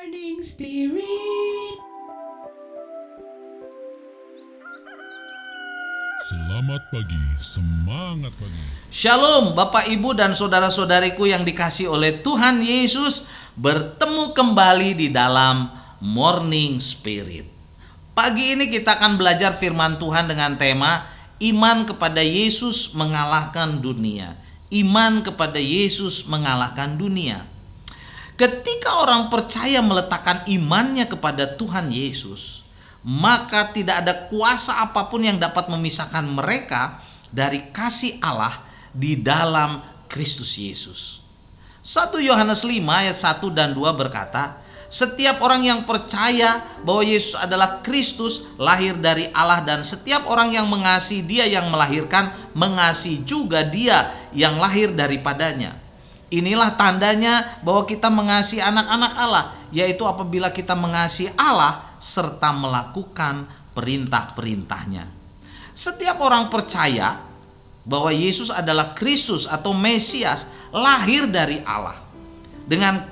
Morning Spirit. Selamat pagi, semangat pagi. Shalom Bapak Ibu dan saudara-saudariku yang dikasihi oleh Tuhan Yesus. Bertemu kembali di dalam Morning Spirit. Pagi ini kita akan belajar firman Tuhan dengan tema iman kepada Yesus mengalahkan dunia. Iman kepada Yesus mengalahkan dunia. Ketika orang percaya meletakkan imannya kepada Tuhan Yesus, maka tidak ada kuasa apapun yang dapat memisahkan mereka dari kasih Allah di dalam Kristus Yesus. 1 Yohanes 5 ayat 1 dan 2 berkata, setiap orang yang percaya bahwa Yesus adalah Kristus lahir dari Allah, dan setiap orang yang mengasihi Dia yang melahirkan mengasihi juga Dia yang lahir daripadanya. Inilah tandanya bahwa kita mengasihi anak-anak Allah, yaitu apabila kita mengasihi Allah serta melakukan perintah-perintahnya. Setiap orang percaya bahwa Yesus adalah Kristus atau Mesias, lahir dari Allah. Dengan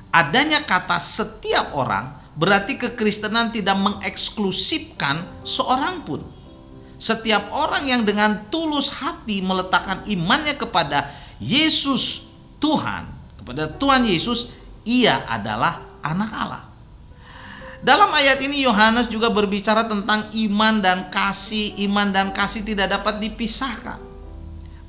adanya kata setiap orang, berarti kekristenan tidak mengeksklusifkan seorang pun. Setiap orang yang dengan tulus hati meletakkan imannya kepada Yesus Tuhan, kepada Tuhan Yesus, ia adalah anak Allah. Dalam ayat ini Yohanes juga berbicara tentang iman dan kasih. Iman dan kasih tidak dapat dipisahkan.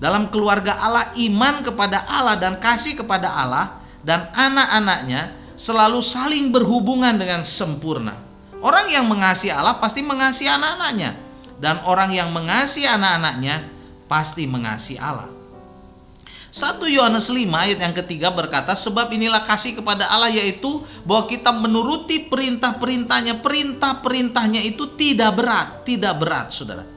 Dalam keluarga Allah, iman kepada Allah dan kasih kepada Allah dan anak-anaknya selalu saling berhubungan dengan sempurna. Orang yang mengasihi Allah pasti mengasihi anak-anaknya, dan orang yang mengasihi anak-anaknya pasti mengasihi Allah. 1 Yohanes 5 ayat yang ketiga berkata, sebab inilah kasih kepada Allah, yaitu bahwa kita menuruti perintah-perintahnya. Perintah-perintahnya itu tidak berat saudara.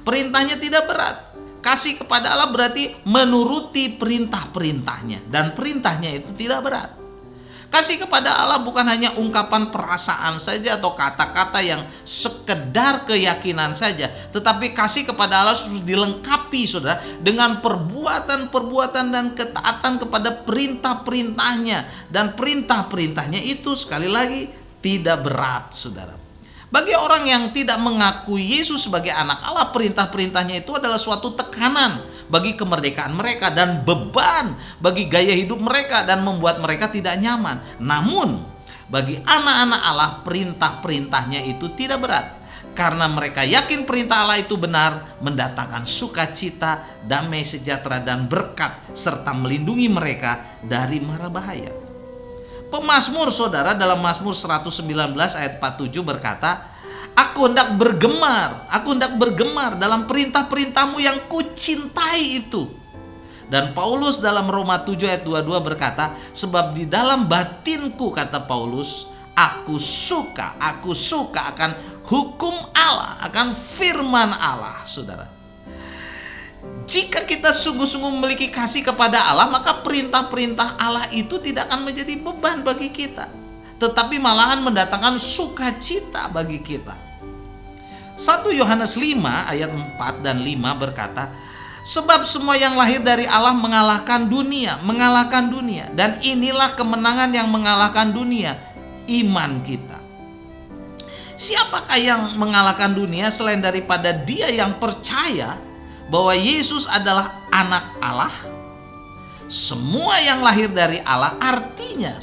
Perintahnya tidak berat. Kasih kepada Allah berarti menuruti perintah-perintahnya, dan perintahnya itu tidak berat. Kasih kepada Allah bukan hanya ungkapan perasaan saja atau kata-kata yang sekedar keyakinan saja, tetapi kasih kepada Allah harus dilengkapi saudara dengan perbuatan-perbuatan dan ketaatan kepada perintah-perintahnya, dan perintah-perintahnya itu sekali lagi tidak berat saudara. Bagi orang yang tidak mengakui Yesus sebagai anak Allah, perintah-perintahnya itu adalah suatu tekanan bagi kemerdekaan mereka dan beban bagi gaya hidup mereka, dan membuat mereka tidak nyaman. Namun bagi anak-anak Allah, perintah-perintahnya itu tidak berat, karena mereka yakin perintah Allah itu benar, mendatangkan sukacita, damai sejahtera dan berkat, serta melindungi mereka dari mara bahaya. Pemazmur saudara dalam Mazmur 119 ayat 47 berkata, aku hendak bergemar dalam perintah-perintahmu yang kucintai itu. Dan Paulus dalam Roma 7 ayat 22 berkata, sebab di dalam batinku, kata Paulus, aku suka akan hukum Allah, akan firman Allah saudara. Jika kita sungguh-sungguh memiliki kasih kepada Allah, maka perintah-perintah Allah itu tidak akan menjadi beban bagi kita, tetapi malahan mendatangkan sukacita bagi kita. 1 Yohanes 5 ayat 4 dan 5 berkata, sebab semua yang lahir dari Allah mengalahkan dunia, dan inilah kemenangan yang mengalahkan dunia, iman kita. Siapakah yang mengalahkan dunia selain daripada dia yang percaya bahwa Yesus adalah anak Allah? Semua yang lahir dari Allah, artinya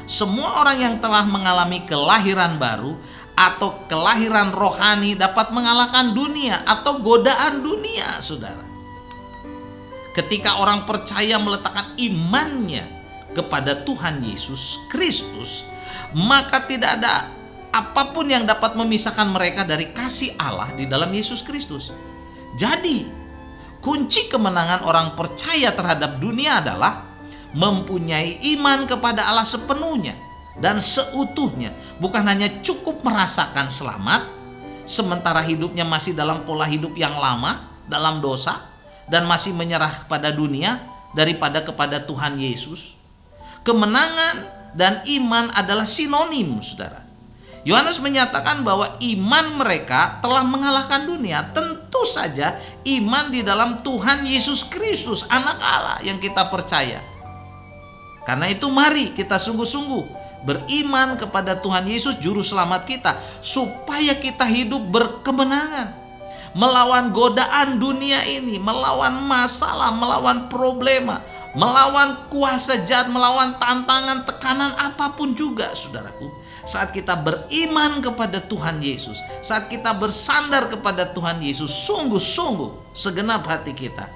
semua orang yang telah mengalami kelahiran baru atau kelahiran rohani dapat mengalahkan dunia atau godaan dunia saudara. Ketika orang percaya meletakkan imannya kepada Tuhan Yesus Kristus, maka tidak ada apapun yang dapat memisahkan mereka dari kasih Allah di dalam Yesus Kristus. Jadi, kunci kemenangan orang percaya terhadap dunia adalah mempunyai iman kepada Allah sepenuhnya dan seutuhnya. Bukan hanya cukup merasakan selamat, sementara hidupnya masih dalam pola hidup yang lama, dalam dosa, dan masih menyerah kepada dunia daripada kepada Tuhan Yesus. Kemenangan dan iman adalah sinonim, saudara. Yohanes menyatakan bahwa iman mereka telah mengalahkan dunia. Tentu saja iman di dalam Tuhan Yesus Kristus, anak Allah yang kita percaya. Karena itu mari kita sungguh-sungguh beriman kepada Tuhan Yesus Juru Selamat kita, supaya kita hidup berkemenangan melawan godaan dunia ini, melawan masalah, melawan problema, melawan kuasa jahat, melawan tantangan, tekanan apapun juga, saudaraku. Saat kita beriman kepada Tuhan Yesus, saat kita bersandar kepada Tuhan Yesus sungguh-sungguh segenap hati kita,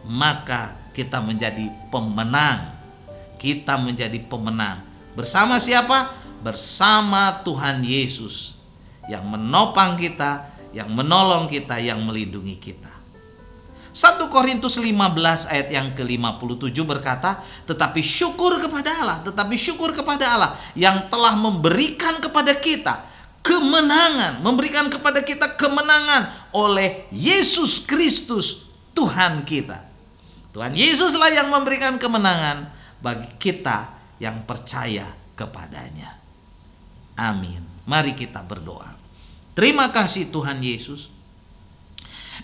maka kita menjadi pemenang. Kita menjadi pemenang. Bersama siapa? Bersama Tuhan Yesus yang menopang kita, yang menolong kita, yang melindungi kita. 1 Korintus 15 ayat yang ke-57 berkata, tetapi syukur kepada Allah yang telah memberikan kepada kita kemenangan, oleh Yesus Kristus Tuhan kita. Tuhan Yesuslah yang memberikan kemenangan bagi kita yang percaya kepadanya. Amin. Mari kita berdoa. Terima kasih Tuhan Yesus.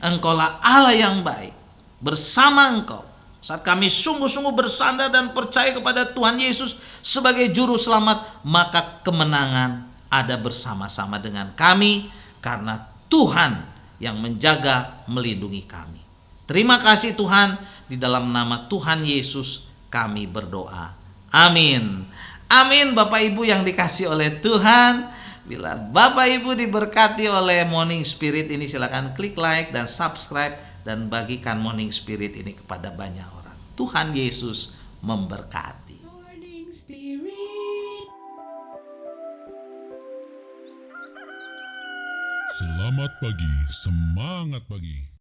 Engkaulah Allah yang baik. Bersama Engkau, saat kami sungguh-sungguh bersandar dan percaya kepada Tuhan Yesus sebagai Juru Selamat, maka kemenangan ada bersama-sama dengan kami, karena Tuhan yang menjaga, melindungi kami. Terima kasih Tuhan, di dalam nama Tuhan Yesus kami berdoa. Amin. Amin. Bapak Ibu yang dikasihi oleh Tuhan, bila Bapak Ibu diberkati oleh Morning Spirit ini, silakan klik like dan subscribe dan bagikan Morning Spirit ini kepada banyak orang. Tuhan Yesus memberkati. Morning Spirit. Selamat pagi, semangat pagi.